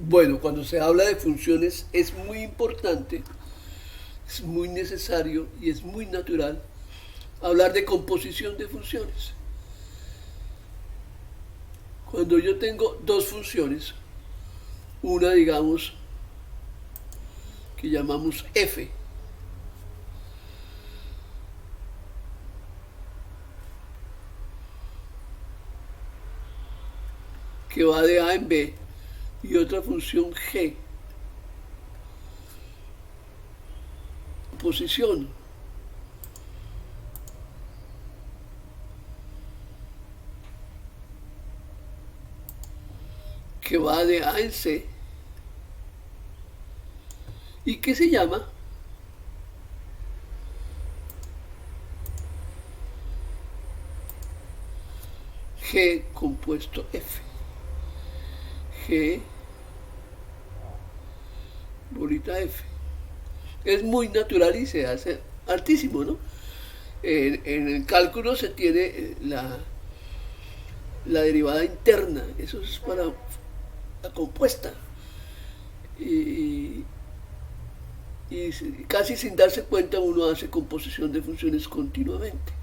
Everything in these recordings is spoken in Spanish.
Bueno, cuando se habla de funciones es muy importante, es muy necesario y es muy natural hablar de composición de funciones. Cuando yo tengo dos funciones, una digamos que llamamos f, que va de a en b, y otra función g, posición, que va de a en c, y que se llama g compuesto f. G bolita f. Es muy natural y se hace altísimo, ¿no? En el cálculo se tiene la derivada interna, eso es para la compuesta. Y, y casi sin darse cuenta uno hace composición de funciones continuamente.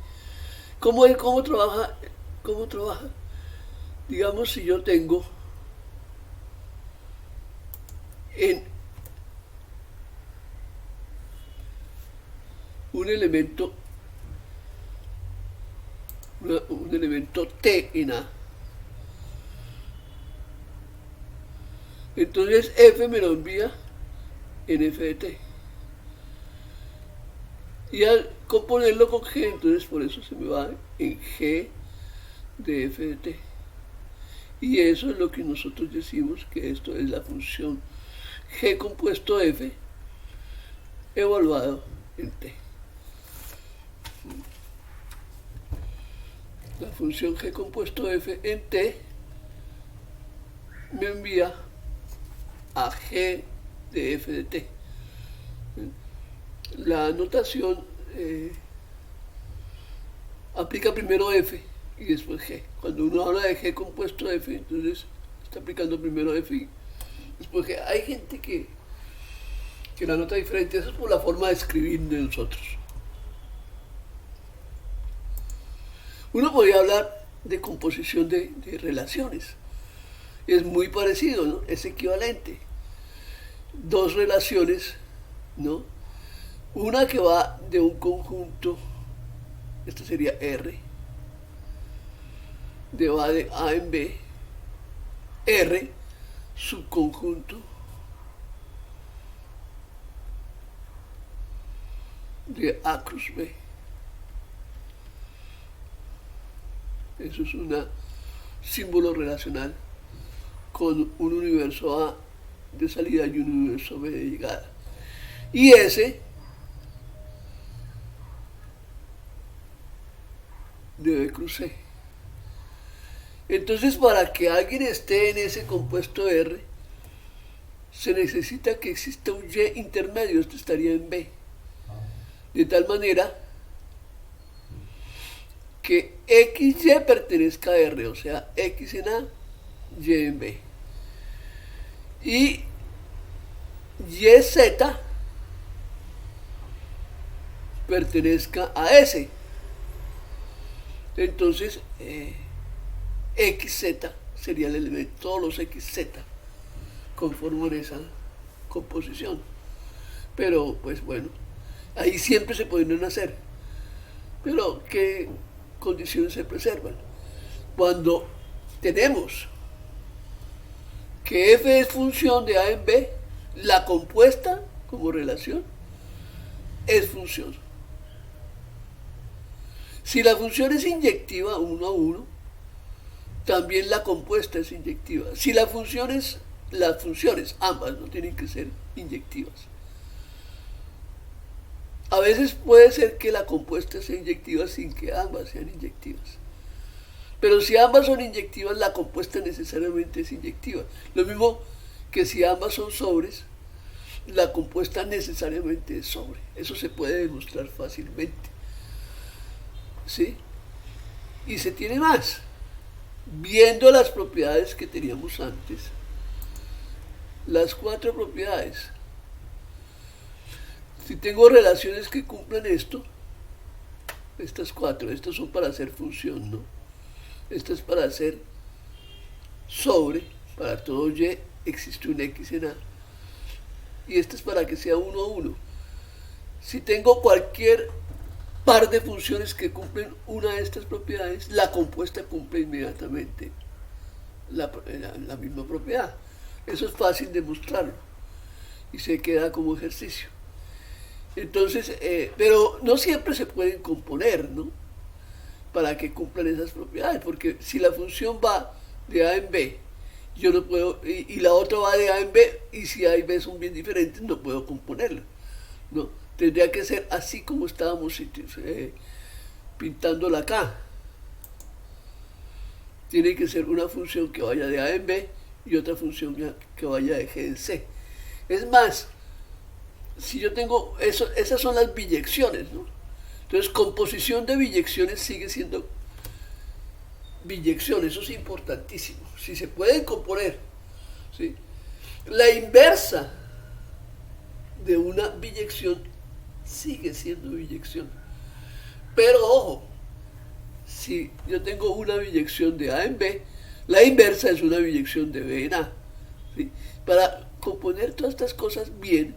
¿Cómo trabaja? ¿Cómo trabaja? Digamos, si yo tengo en un elemento, un elemento t en A, entonces f me lo envía en f de t. Y al componerlo con g, entonces por eso se me va en g de f de t. Y eso es lo que nosotros decimos que esto es la función g compuesto f evaluado en t. La función g compuesto f en t me envía a g de f de t. La notación aplica primero f y después g. Cuando uno habla de g compuesto f, entonces está aplicando primero f y después g. Hay gente que la nota diferente, eso es por la forma de escribir de nosotros. Uno podría hablar de composición de relaciones. Es muy parecido, ¿no? Es equivalente. Dos relaciones, ¿no? Una que va de un conjunto, esto sería R, va de A en B, R, subconjunto de A cruz B. Eso es un símbolo relacional con un universo A de salida y un universo B de llegada. Y S de B cruz C. Entonces, para que alguien esté en ese compuesto R, se necesita que exista un Y intermedio, esto estaría en B. De tal manera que XY pertenezca a R, o sea, X en A, Y en B. Y YZ pertenezca a S. Entonces, XZ sería el elemento, todos los XZ conforman esa composición. Pero, pues bueno, ahí siempre se podrían hacer. Pero, ¿qué condiciones se preservan? Cuando tenemos que f es función de a en b, la compuesta como relación es función. Si la función es inyectiva 1 a 1, también la compuesta es inyectiva. Si las funciones ambas no tienen que ser inyectivas. A veces puede ser que la compuesta sea inyectiva sin que ambas sean inyectivas. Pero si ambas son inyectivas, la compuesta necesariamente es inyectiva. Lo mismo que si ambas son sobres, la compuesta necesariamente es sobre. Eso se puede demostrar fácilmente. ¿Sí? Y se tiene más. Viendo las propiedades que teníamos antes, las cuatro propiedades. Si tengo relaciones que cumplen esto, estas cuatro, estas son para hacer función, ¿no? Esta es para hacer sobre, para todo y existe un x en a. Y esta es para que sea 1, 1. Si tengo cualquier par de funciones que cumplen una de estas propiedades, la compuesta cumple inmediatamente la misma propiedad. Eso es fácil de mostrarlo y se queda como ejercicio. Entonces, pero no siempre se pueden componer, ¿no? Para que cumplan esas propiedades, porque si la función va de A en B, yo no puedo, y la otra va de A en B, y si A y B son bien diferentes, no puedo componerla, ¿no? Tendría que ser así como estábamos pintándola acá. Tiene que ser una función que vaya de A en B y otra función que vaya de G en C. Es más, si yo tengo eso, esas son las biyecciones, ¿no? Entonces, composición de biyecciones sigue siendo biyección, eso es importantísimo. Si se pueden componer, ¿sí? La inversa de una biyección sigue siendo biyección. Pero ojo, si yo tengo una biyección de A en B, la inversa es una biyección de B en A, ¿sí? Para componer todas estas cosas bien,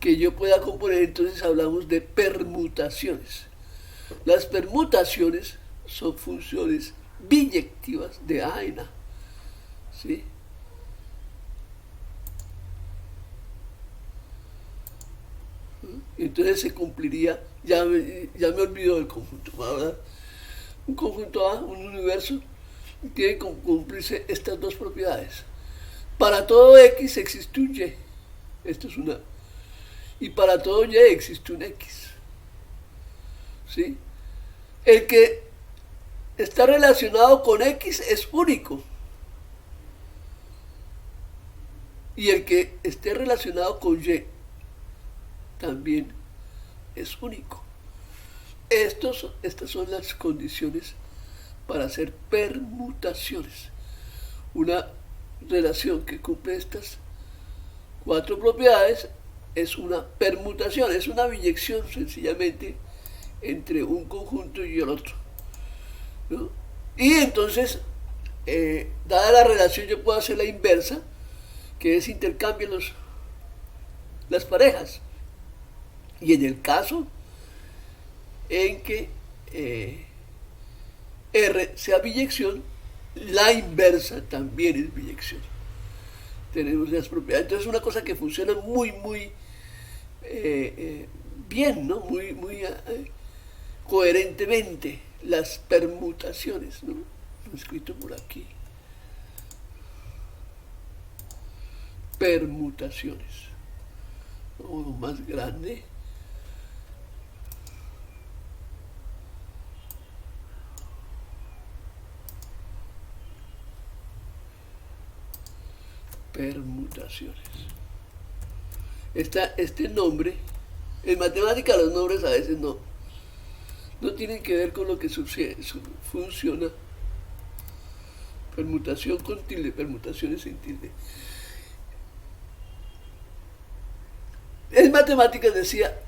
que yo pueda componer, entonces hablamos de permutaciones. Las permutaciones son funciones biyectivas de A en A, ¿sí? Entonces se cumpliría, ya me olvido del conjunto, ¿verdad? Un conjunto A, un universo, tiene que cumplirse estas dos propiedades. Para todo X existe un Y, esto es una, y para todo Y existe un X, ¿sí? El que está relacionado con X es único, y el que esté relacionado con Y también es único. Estas son las condiciones para hacer permutaciones. Una relación que cumple estas cuatro propiedades es una permutación, es una biyección sencillamente entre un conjunto y el otro, ¿no? Y entonces, dada la relación, yo puedo hacer la inversa, que es intercambiar las parejas. Y en el caso en que R sea biyección, la inversa también es biyección. Tenemos las propiedades. Entonces es una cosa que funciona muy, muy bien, ¿no? Muy, muy coherentemente. Las permutaciones, ¿no? Lo he escrito por aquí. Permutaciones. Uno más grande. Permutaciones. Este nombre, en matemática los nombres a veces no tienen que ver con lo que funciona. Permutación con tilde, permutaciones sin tilde. En matemáticas decía,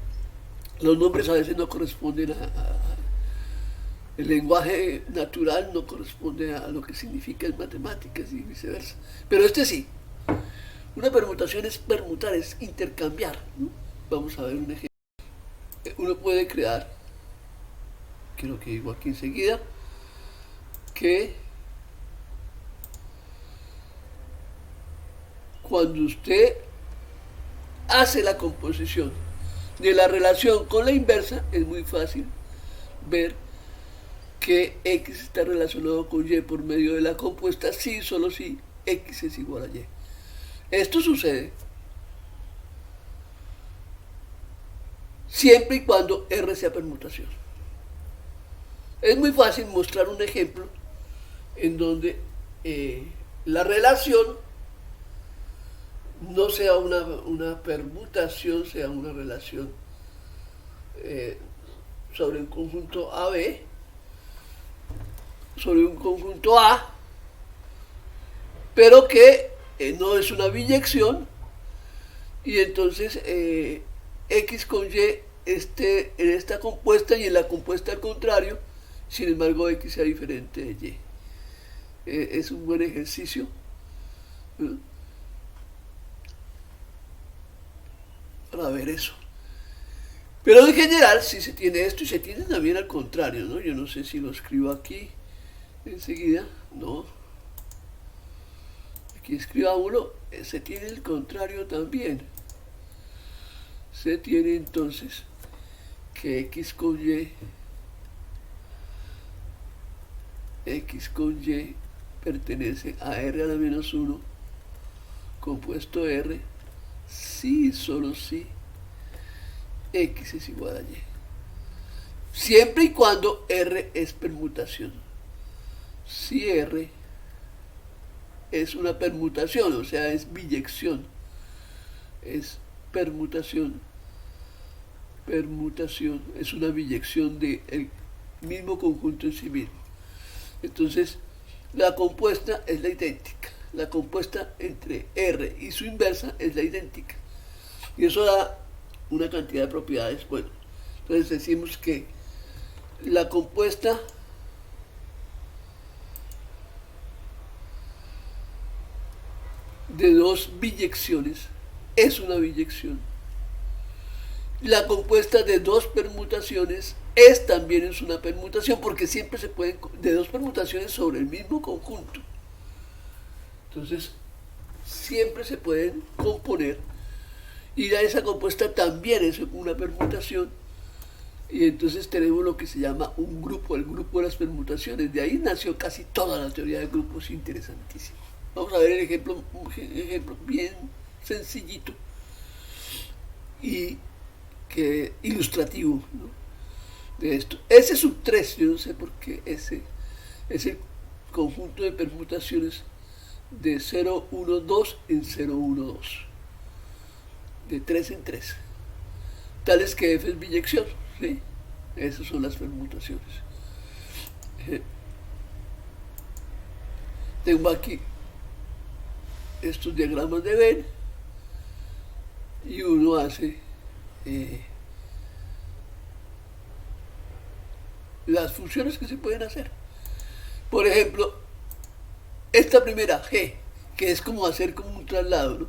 los nombres a veces no corresponden el lenguaje natural no corresponde a lo que significa en matemáticas y viceversa. Pero este sí. Una permutación es permutar, es intercambiar, ¿no? Vamos a ver un ejemplo. Uno puede crear, creo que digo aquí enseguida, que cuando usted hace la composición de la relación con la inversa, es muy fácil ver que X está relacionado con Y por medio de la compuesta si, solo si X es igual a Y. Esto sucede siempre y cuando R sea permutación. Es muy fácil mostrar un ejemplo en donde la relación no sea una permutación, sea una relación sobre un conjunto AB, sobre un conjunto A, pero que no es una biyección, y entonces X con Y esté en esta compuesta y en la compuesta al contrario, sin embargo X sea diferente de Y. Es un buen ejercicio, ¿no?, para ver eso. Pero en general, si se tiene esto y se tiene también al contrario, ¿no? Yo no sé si lo escribo aquí enseguida, no. Aquí escribámoslo, se tiene el contrario también. Se tiene entonces que X con Y pertenece a R a la menos 1, compuesto R, si y solo si X es igual a Y. Siempre y cuando R es permutación. Si R es una permutación, o sea, es biyección, es permutación, es una biyección del mismo conjunto en sí mismo. Entonces, la compuesta es la idéntica. La compuesta entre R y su inversa es la idéntica. Y eso da una cantidad de propiedades. Bueno, entonces decimos que la compuesta de dos biyecciones es una biyección. La compuesta de dos permutaciones también es una permutación, porque siempre se pueden, de dos permutaciones sobre el mismo conjunto. Entonces, siempre se pueden componer, y esa compuesta también es una permutación, y entonces tenemos lo que se llama un grupo, el grupo de las permutaciones. De ahí nació casi toda la teoría de grupos, interesantísimo. Vamos a ver el ejemplo, un ejemplo bien sencillito y que ilustrativo, ¿no?, de esto. S sub 3, yo no sé por qué S es el conjunto de permutaciones de 0, 1, 2 en 0, 1, 2, de 3 en 3, tales que F es biyección, ¿sí? Esas son las permutaciones. Tengo aquí estos diagramas de Venn y uno hace las funciones que se pueden hacer. Por ejemplo, esta primera G, que es como hacer como un traslado, ¿no?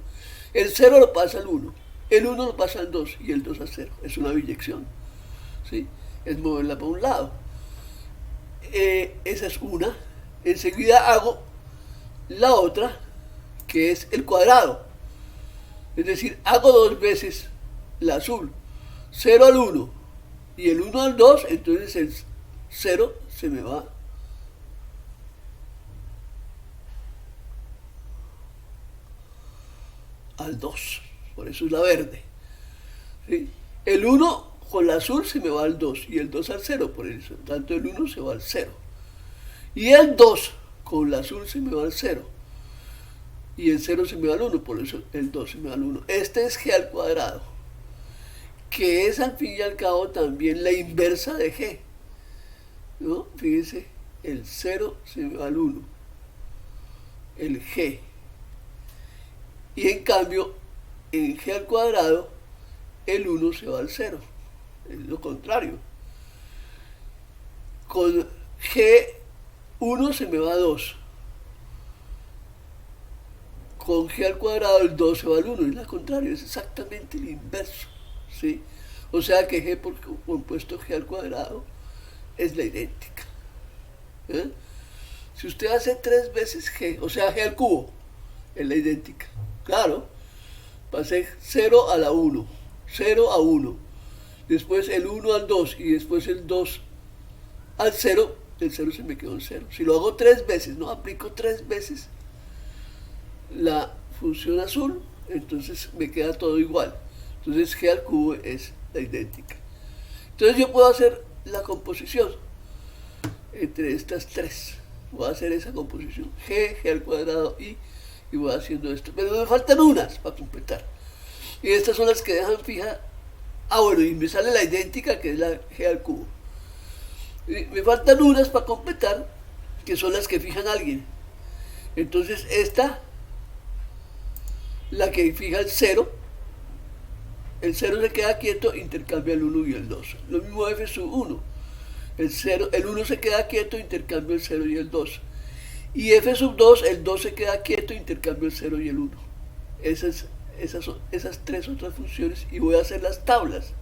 El 0 lo pasa al 1, el 1 lo pasa al 2 y el 2 al 0. Es una biyección, ¿sí? Es moverla para un lado. Esa es una. Enseguida hago la otra, que es el cuadrado. Es decir, hago dos veces la azul. 0 al 1 y el 1 al 2, entonces el 0 se me va al 2, por eso es la verde, ¿sí? El 1 con la azul se me va al 2 y el 2 al 0, por eso tanto el 1 se va al 0. Y el 2 con la azul se me va al 0 y el 0 se me va al 1, por eso el 2 se me va al 1. Este es G al cuadrado, que es al fin y al cabo también la inversa de G, ¿no? Fíjense, el 0 se me va al 1, el G. Y en cambio, en G al cuadrado, el 1 se va al 0. Es lo contrario. Con G1 se me va a 2. Con G al cuadrado, el 2 se va al 1. Es lo contrario, es exactamente el inverso, ¿sí? O sea que G por compuesto G al cuadrado es la idéntica. ¿Eh? Si usted hace 3 veces G, o sea G al cubo, es la idéntica. Claro, pasé 0 a la 1, 0 a 1, después el 1 al 2 y después el 2 al 0, el 0 se me quedó en 0. Si lo hago 3 veces, no aplico 3 veces la función azul, entonces me queda todo igual. Entonces G al cubo es la idéntica. Entonces yo puedo hacer la composición entre estas tres. Voy a hacer esa composición, G al cuadrado, y voy haciendo esto. Pero me faltan unas para completar. Y estas son las que dejan fija. Ah, bueno, y me sale la idéntica, que es la G al cubo. Y me faltan unas para completar, que son las que fijan a alguien. Entonces esta la que fija el cero se queda quieto, intercambia el uno y el 2. Lo mismo f sub 1. El 1 se queda quieto, intercambio el cero y el 2. Y f sub 2, el 2 se queda quieto, intercambio el cero y el 1. Esas tres otras funciones, y voy a hacer las tablas.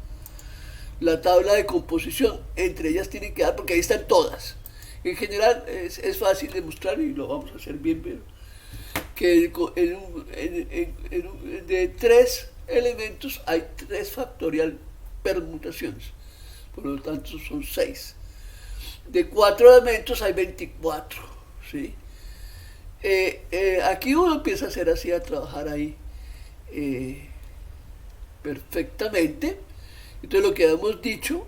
La tabla de composición, entre ellas tienen que dar, porque ahí están todas. En general es fácil demostrar y lo vamos a hacer bien, pero que de tres elementos hay 3 factorial permutaciones, por lo tanto son 6. De 4 elementos hay 24, ¿sí? Aquí uno empieza a hacer así, a trabajar ahí perfectamente. Entonces lo que hemos dicho,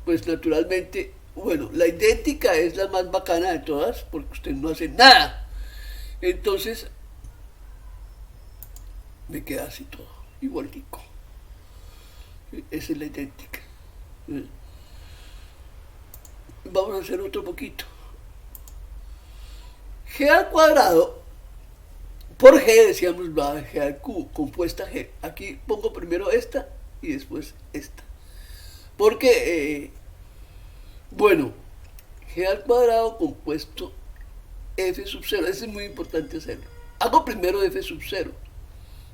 pues naturalmente, bueno, la idéntica es la más bacana de todas, porque usted no hace nada. Entonces, me queda así todo, igualitico. Esa es la idéntica. Vamos a hacer otro poquito. G al cuadrado, por G decíamos G al cubo, compuesta G. Aquí pongo primero esta y después esta. Porque, bueno, G al cuadrado compuesto F sub 0, eso es muy importante hacerlo. Hago primero F sub 0,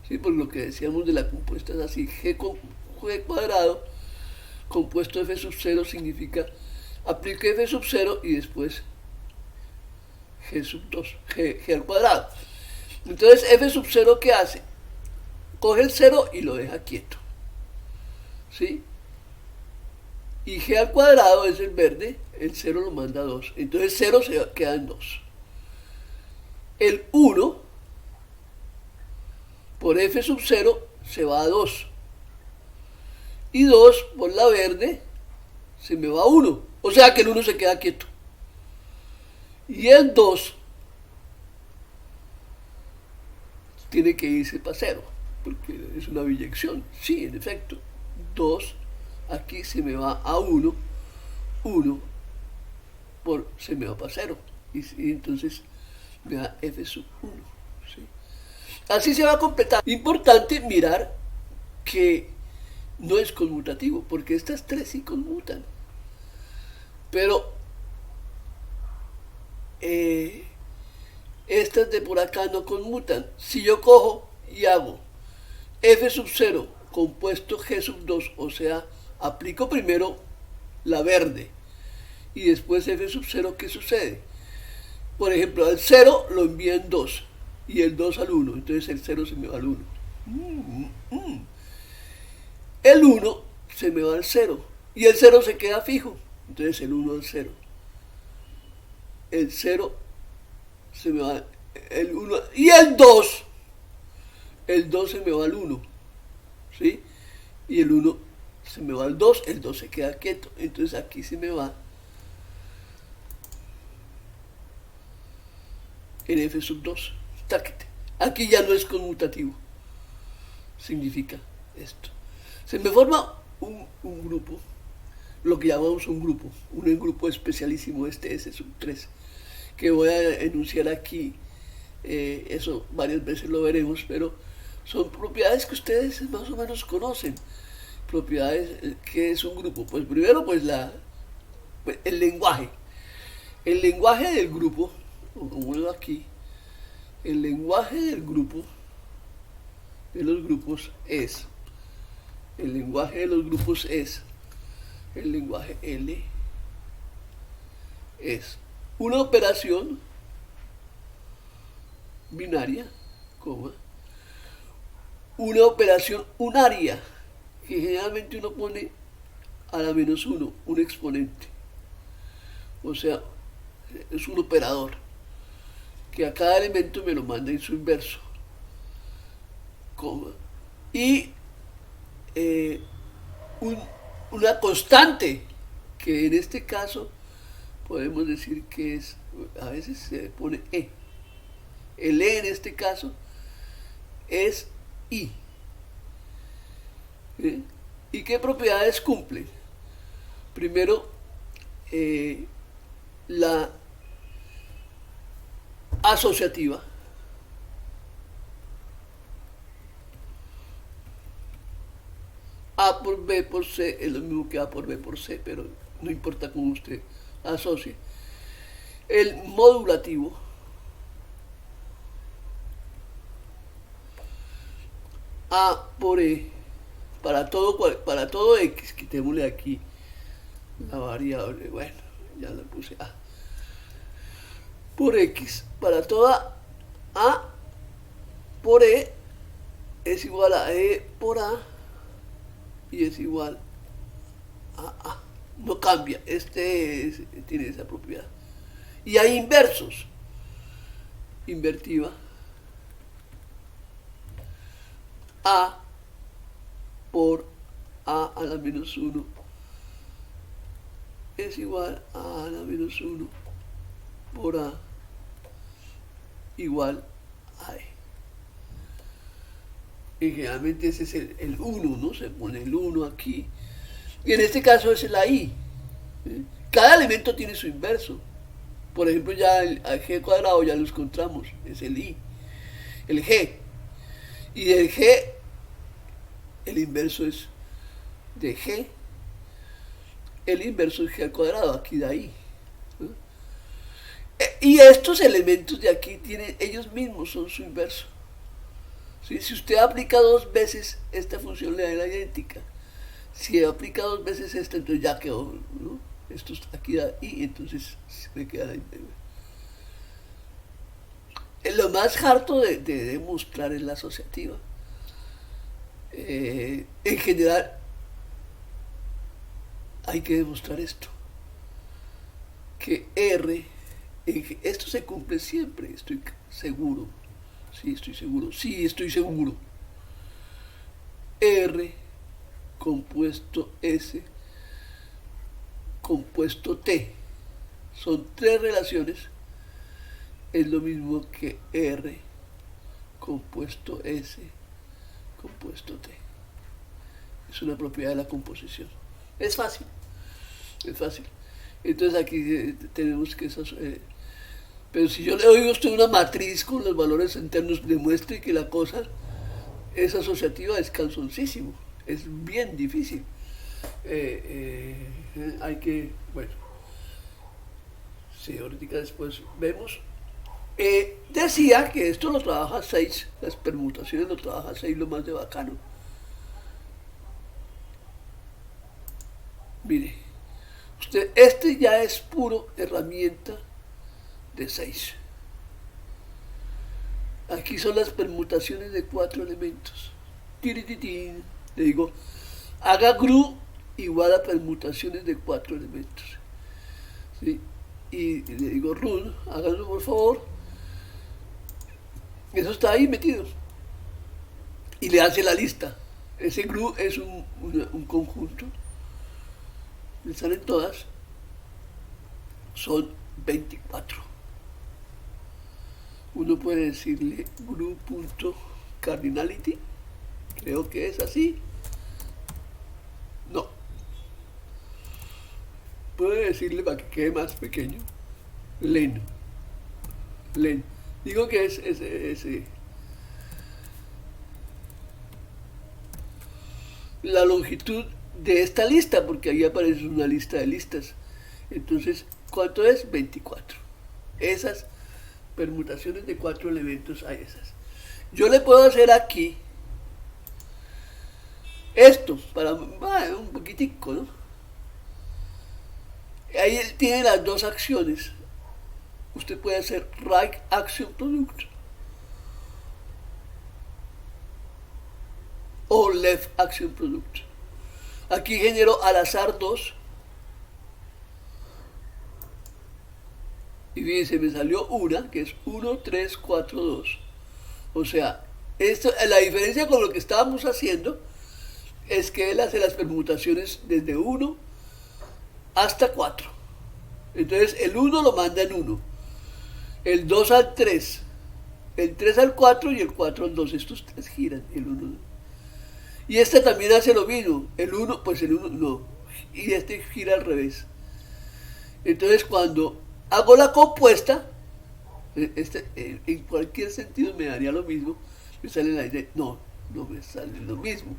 ¿sí? Por lo que decíamos de la compuesta es así, G cuadrado compuesto F sub 0 significa, aplico F sub 0 y después G sub 2, G al cuadrado. Entonces F sub 0, ¿qué hace? Coge el 0 y lo deja quieto, ¿sí? Y G al cuadrado es el verde, el 0 lo manda a 2. Entonces 0 se queda en 2. El 1 por F sub 0 se va a 2. Y 2 por la verde se me va a 1. O sea que el 1 se queda quieto. Y el 2 tiene que irse para 0, porque es una biyección. Sí, en efecto. 2 aquí se me va a 1, 1 se me va para 0. Y entonces me da F sub 1. ¿Sí? Así se va a completar. Importante mirar que no es conmutativo, porque estas tres sí conmutan. Pero estas de por acá no conmutan. Si yo cojo y hago F sub 0 compuesto G sub 2, o sea, aplico primero la verde y después F sub 0, ¿qué sucede? Por ejemplo, al 0 lo envía en 2 y el 2 al 1, entonces el 0 se me va al 1. El 1 se me va al 0 y el 0 se queda fijo, entonces el 1 al 0. El 0 se me va el 1 y el 2 se me va al 1, ¿sí? Y el 1 se me va al 2, el 2 se queda quieto, entonces aquí se me va en F sub 2. Aquí ya no es conmutativo, significa esto. Se me forma un grupo, lo que llamamos un grupo especialísimo, este S sub 3, que voy a enunciar aquí. Eso varias veces lo veremos, pero son propiedades que ustedes más o menos conocen. Propiedades, ¿qué es un grupo? Pues primero, pues el lenguaje. El lenguaje del grupo, como veo aquí, el lenguaje del grupo, de los grupos es, el lenguaje de los grupos es, el lenguaje L es una operación binaria, coma, una operación unaria, que generalmente uno pone a la menos 1, un exponente. O sea, es un operador que a cada elemento me lo manda en su inverso, coma, y una constante, que en este caso podemos decir que es, a veces se pone E. El E en este caso es I. ¿Sí? ¿Y qué propiedades cumple? Primero, la asociativa, A por B por C es lo mismo que A por B por C, pero no importa cómo usted asocie. El modulativo A por E para todo X, quitémosle aquí la variable, bueno, ya le puse A por X, para toda A por E es igual a E por A y es igual a A. No cambia, tiene esa propiedad. Y hay inversos. Invertiva A por A a la menos 1 es igual a la menos 1 por A igual a E. Y generalmente ese es el 1, ¿no? Se pone el 1 aquí. Y en este caso es la I. Cada elemento tiene su inverso. Por ejemplo, ya el G cuadrado ya lo encontramos, es el I. El G. Y del G, el inverso es de G. El inverso es G al cuadrado, aquí da I. Y estos elementos de aquí tienen, ellos mismos son su inverso. ¿Sí? Si usted aplica dos veces esta función, le da la idéntica. Si aplica dos veces esta, entonces ya quedó, ¿no? Esto aquí da I, entonces me queda la integral. Lo más harto de demostrar es la asociativa. En general, hay que demostrar esto. Que R, esto se cumple siempre, estoy seguro. Sí, estoy seguro. Sí, estoy seguro. R compuesto S compuesto T. Son tres relaciones. Es lo mismo que R compuesto S compuesto T. Es una propiedad de la composición. Es fácil. Es fácil. Entonces aquí tenemos que pero si yo le doy a usted una matriz con los valores internos, demuestre que la cosa es asociativa, es cansoncísimo. Es bien difícil. Hay que, bueno, sí, ahorita después vemos. Decía que esto lo trabaja 6, las permutaciones lo trabaja 6, lo más de bacano. Mire, usted, este ya es puro herramienta de 6. Aquí son las permutaciones de 4 elementos. Tirititín. Le digo, haga GRU igual a permutaciones de 4 elementos. ¿Sí? Y le digo, run, háganlo por favor. Eso está ahí metido. Y le hace la lista. Ese GRU es un conjunto. Le salen todas. Son 24. Uno puede decirle GRU.cardinality. Creo que es así. No. Puede decirle para que quede más pequeño. Len. Digo que es ese. La longitud de esta lista, porque ahí aparece una lista de listas. Entonces, ¿cuánto es? 24. Esas permutaciones de 4 elementos hay esas. Yo le puedo hacer aquí esto, para un poquitico, ¿no? Ahí él tiene las dos acciones. Usted puede hacer right action product o left action product. Aquí genero al azar 2. Y fíjense, me salió una, que es 1, 3, 4, 2. O sea, la diferencia con lo que estábamos haciendo es que él hace las permutaciones desde 1 hasta 4. Entonces el 1 lo manda en 1, el 2 al 3, el 3 al 4 y el 4 al 2. Estos tres giran, el 1. Y este también hace lo mismo, el 1, pues el 1 no, y este gira al revés. Entonces cuando hago la compuesta, en cualquier sentido me daría lo mismo, me sale la idea, no me sale lo mismo.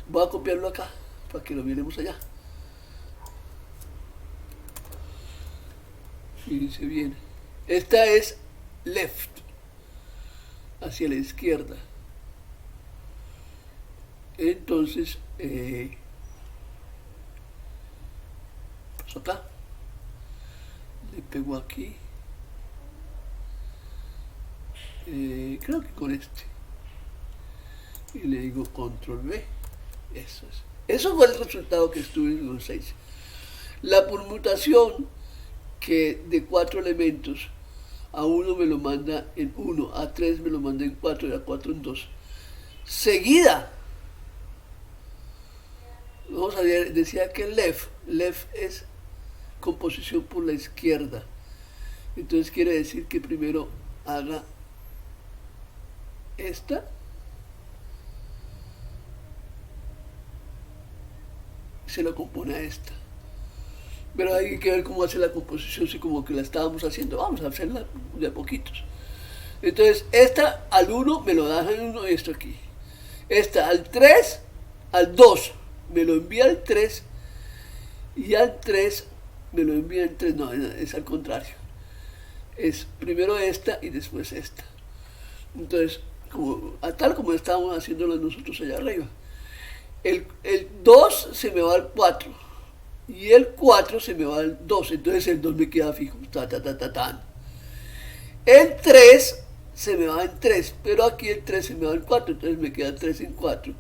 Voy a copiarlo acá para que lo miremos allá. Fíjense bien. Esta es left, hacia la izquierda. Entonces, paso acá, le pego aquí, creo que con este, y le digo control V. Eso es. Eso fue el resultado que estuve en los 6. La permutación que de 4 elementos, a 1 me lo manda en 1, a 3 me lo manda en 4 y a 4 en 2. Seguida, vamos a ver, decía que left es composición por la izquierda. Entonces quiere decir que primero haga esta, se la compone a esta. Pero hay que ver cómo hace la composición, si como que la estábamos haciendo, vamos a hacerla de a poquitos. Entonces, esta al 1 me lo da en 1, esto aquí. Esta al 3, al 2 me lo envía al 3, y al 3 me lo envía al 3, no, es al contrario. Es primero esta y después esta. Entonces, tal como estábamos haciéndolo nosotros allá arriba. El 2 se me va al 4 y el 4 se me va al 2, entonces el 2 me queda fijo. El 3 se me va en 3, pero aquí el 3 se me va al 4, entonces me queda 3 en 4.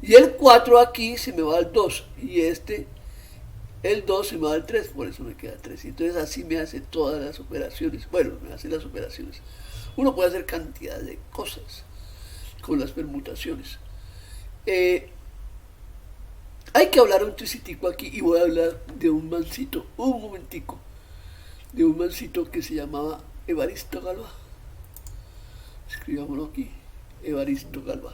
Y el 4 aquí se me va al 2 y el 2 se me va al 3, por eso me queda 3. Entonces así me hace todas las operaciones. Bueno, me hace las operaciones. Uno puede hacer cantidad de cosas con las permutaciones. Hay que hablar un tricitico aquí y voy a hablar de un mancito, un momentico, de un mancito que se llamaba Evaristo Galois. Escribámoslo aquí, Evaristo Galois.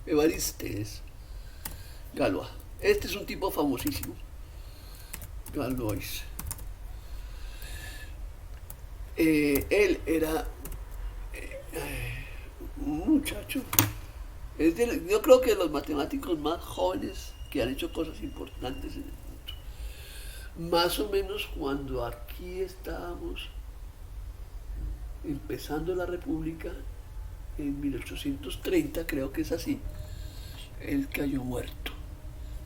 Evariste es Galois. Este es un tipo famosísimo, Galois. Él era un muchacho. Yo creo que de los matemáticos más jóvenes que han hecho cosas importantes en el mundo. Más o menos cuando aquí estábamos empezando la República, en 1830, creo que es así, él cayó muerto.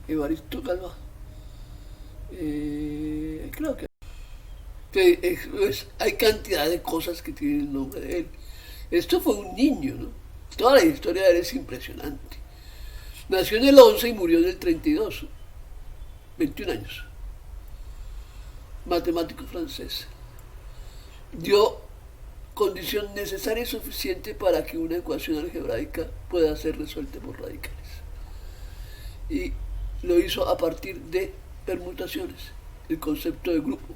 Evaristo Galois. Creo que hay cantidad de cosas que tienen el nombre de él. Esto fue un niño, ¿no? Toda la historia de él es impresionante. Nació en el 11 y murió en el 32, 21 años. Matemático francés. Dio condición necesaria y suficiente para que una ecuación algebraica pueda ser resuelta por radicales. Y lo hizo a partir de permutaciones, el concepto de grupo.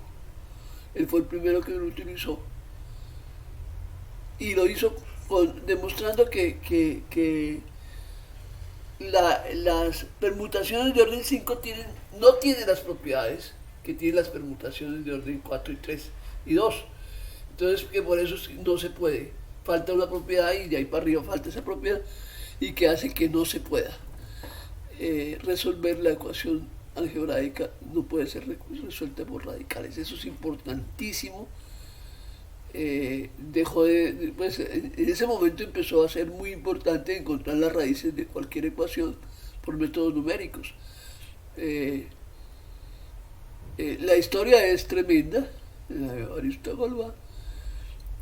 Él fue el primero que lo utilizó. Y lo hizo demostrando que las permutaciones de orden 5 no tienen las propiedades que tienen las permutaciones de orden 4 y 3 y 2. Entonces, que por eso no se puede. Falta una propiedad y de ahí para arriba falta esa propiedad y que hace que no se pueda resolver la ecuación algebraica, no puede ser resuelta por radicales. Eso es importantísimo. Pues en ese momento empezó a ser muy importante encontrar las raíces de cualquier ecuación por métodos numéricos. La historia es tremenda, la de Evaristo Galois,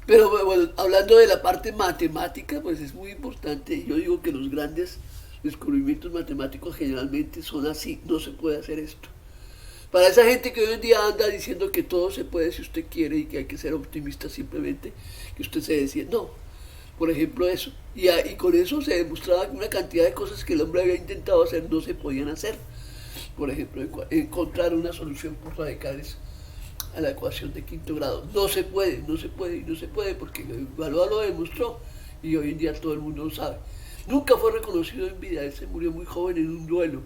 pero bueno, hablando de la parte matemática, pues es muy importante. Yo digo que los grandes descubrimientos matemáticos generalmente son así, no se puede hacer esto. Para esa gente que hoy en día anda diciendo que todo se puede si usted quiere y que hay que ser optimista simplemente, que usted se decía, no, por ejemplo eso. Y con eso se demostraba que una cantidad de cosas que el hombre había intentado hacer no se podían hacer. Por ejemplo, encontrar una solución por radicales a la ecuación de quinto grado. No se puede, porque Galois lo demostró y hoy en día todo el mundo lo sabe. Nunca fue reconocido en vida, él se murió muy joven en un duelo.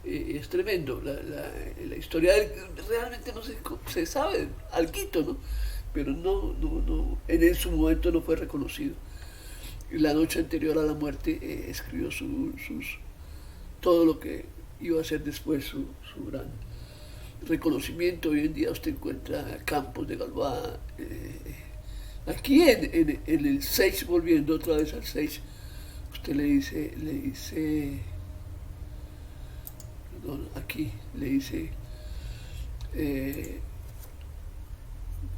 Es tremendo, la historia de él realmente no se sabe, alguito, ¿no? pero en su momento no fue reconocido. Y la noche anterior a la muerte escribió todo lo que iba a ser después su gran reconocimiento. Hoy en día usted encuentra campos de Galois. Aquí en el 6, volviendo otra vez al 6, usted perdón, aquí le dice,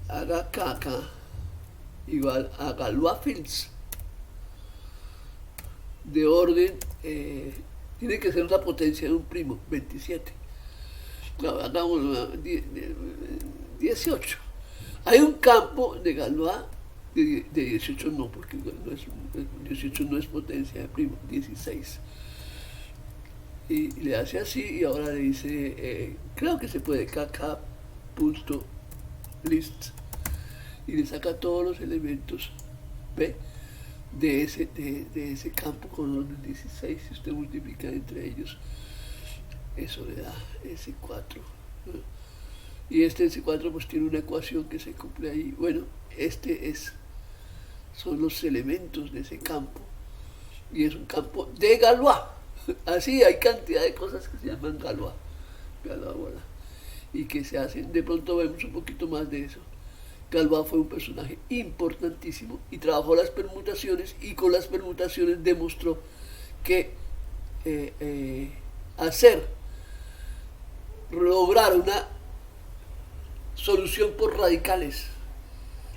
haga caca igual a Galois Films de orden, tiene que ser una potencia de un primo, 27. No, hagamos 18. Hay un campo de Galois de 18 no, porque 18 no es potencia de primo, 16. Y le hace así y ahora le dice, creo que se puede, kk.list, y le saca todos los elementos, ¿ve? De ese campo con orden 16. Si usted multiplica entre ellos, eso le da S4, ¿no? Y este S4 pues tiene una ecuación que se cumple ahí. Bueno, son los elementos de ese campo, y es un campo de Galois. Así hay cantidad de cosas que se llaman Galois, voilà, y que se hacen. De pronto vemos un poquito más de eso. Galois fue un personaje importantísimo y trabajó las permutaciones, y con las permutaciones demostró que lograr una solución por radicales.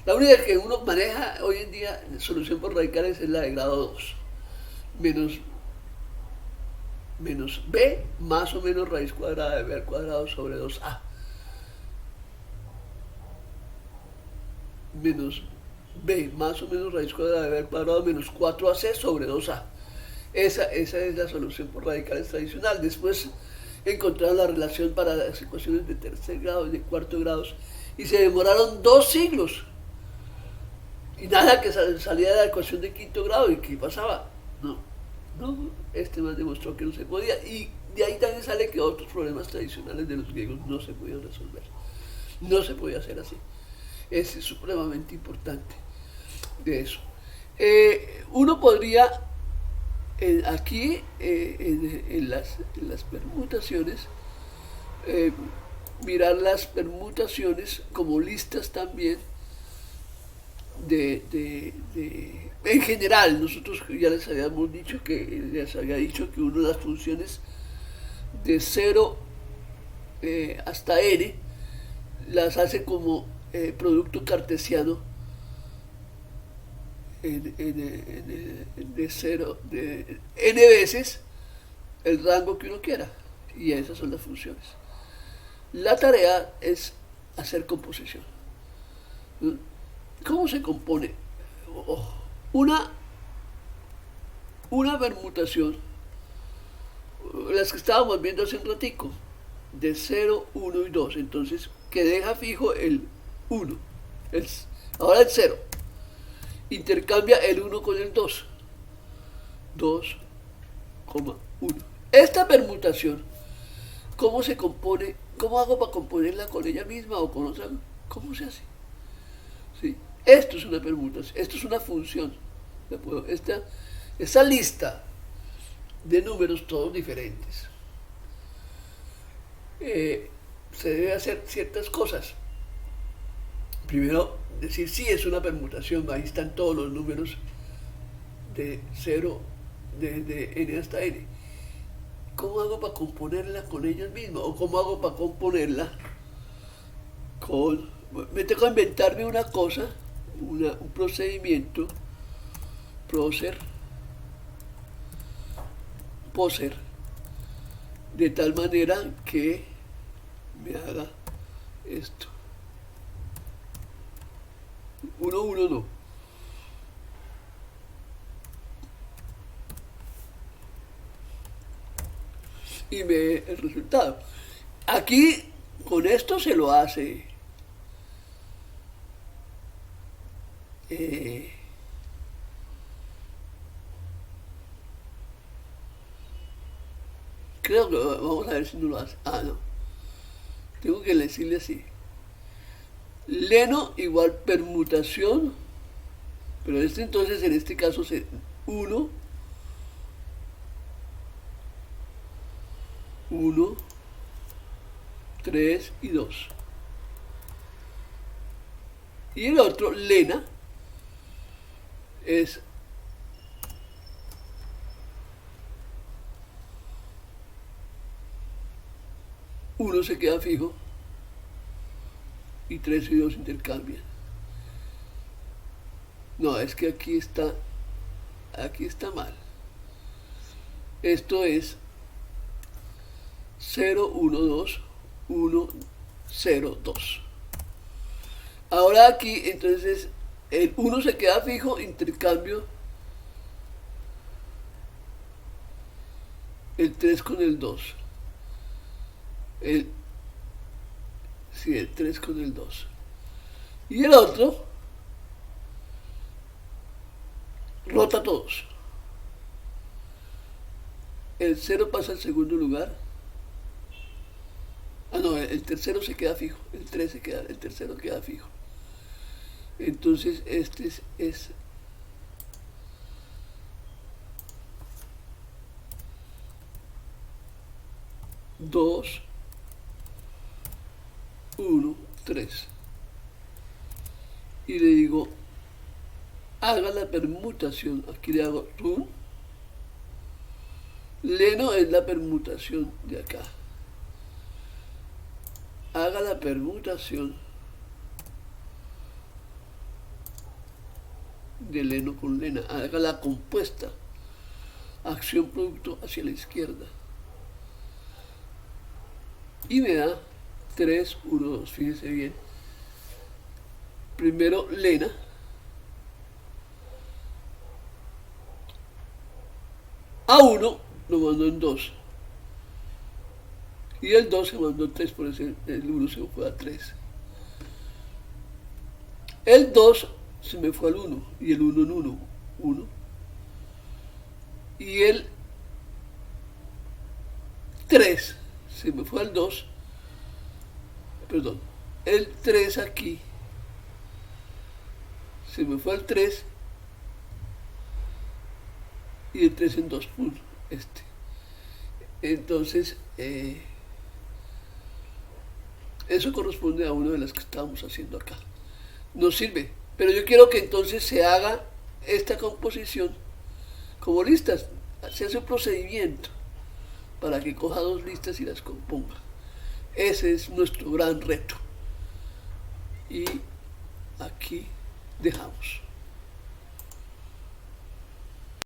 La única que uno maneja hoy en día, solución por radicales, es la de grado 2. Menos b más o menos raíz cuadrada de b al cuadrado sobre 2a. Menos b más o menos raíz cuadrada de b al cuadrado menos 4ac sobre 2a. Esa es la solución por radicales tradicional. Después encontraron la relación para las ecuaciones de tercer grado y de cuarto grados, y se demoraron 2 siglos. Y nada que salía de la ecuación de quinto grado. ¿Y qué pasaba? No, este man demostró que no se podía. Y de ahí también sale que otros problemas tradicionales de los griegos no se podían resolver. No se podía hacer así. Es supremamente importante de eso. Uno podría, aquí, en las permutaciones, mirar las permutaciones como listas también en general. Nosotros ya les habíamos dicho que una de las funciones de 0 hasta n las hace como producto cartesiano de 0 de n veces el rango que uno quiera, y esas son las funciones. La tarea es hacer composición. ¿Cómo se compone? Una permutación, las que estábamos viendo hace un ratico, de 0, 1 y 2, entonces, que deja fijo el 1, ahora el 0, intercambia el 1 con el 2, 2,1. Esta permutación, ¿cómo se compone? ¿Cómo hago para componerla con ella misma o con otra? ¿Cómo se hace? ¿Sí? Esto es una permutación, esto es una función. Esta lista de números todos diferentes, se debe hacer ciertas cosas. Primero, decir sí, es una permutación, ahí están todos los números de 0, de n hasta n. ¿Cómo hago para componerla con ellos mismos? ¿O cómo hago para componerla con... Me tengo que inventarme una cosa, un procedimiento, poser, de tal manera que me haga esto. 1, 1, no. Y el resultado. Aquí, con esto se lo hace creo que vamos a ver si no lo hace. No. Tengo que decirle así. Leno igual permutación, pero entonces en este caso es 1, 1, 3 y 2. Y el otro, lena, es uno se queda fijo y 3 y 2 intercambian. No, es que aquí está mal. Esto es 0, 1, 2, 1, 0, 2. Ahora aquí, entonces, el 1 se queda fijo, intercambio el 3 con el 2. El 3 con el 2. Y el otro rota todos. El 0 pasa al segundo lugar. Ah, no, el tercero se queda fijo. El tercero queda fijo. Entonces este es 2, 1, 3. Y le digo, haga la permutación. Aquí le hago run. Leno es la permutación de acá. Haga la permutación de leno con lena. Haga la compuesta. Acción producto hacia la izquierda. Y me da 3, 1, 2. Fíjense bien. Primero lena. A 1 lo mandó en 2. Y el 2 se mandó en 3, por eso el 1 se fue a 3. El 2 se me fue al 1 y el 1 en 1. 1. Y el 3 se me fue al 2. Perdón. El 3 aquí se me fue al 3 y el 3 en 2. Entonces, eso corresponde a una de las que estábamos haciendo acá. Nos sirve, pero yo quiero que entonces se haga esta composición como listas. Se hace un procedimiento para que coja 2 listas y las componga. Ese es nuestro gran reto. Y aquí dejamos.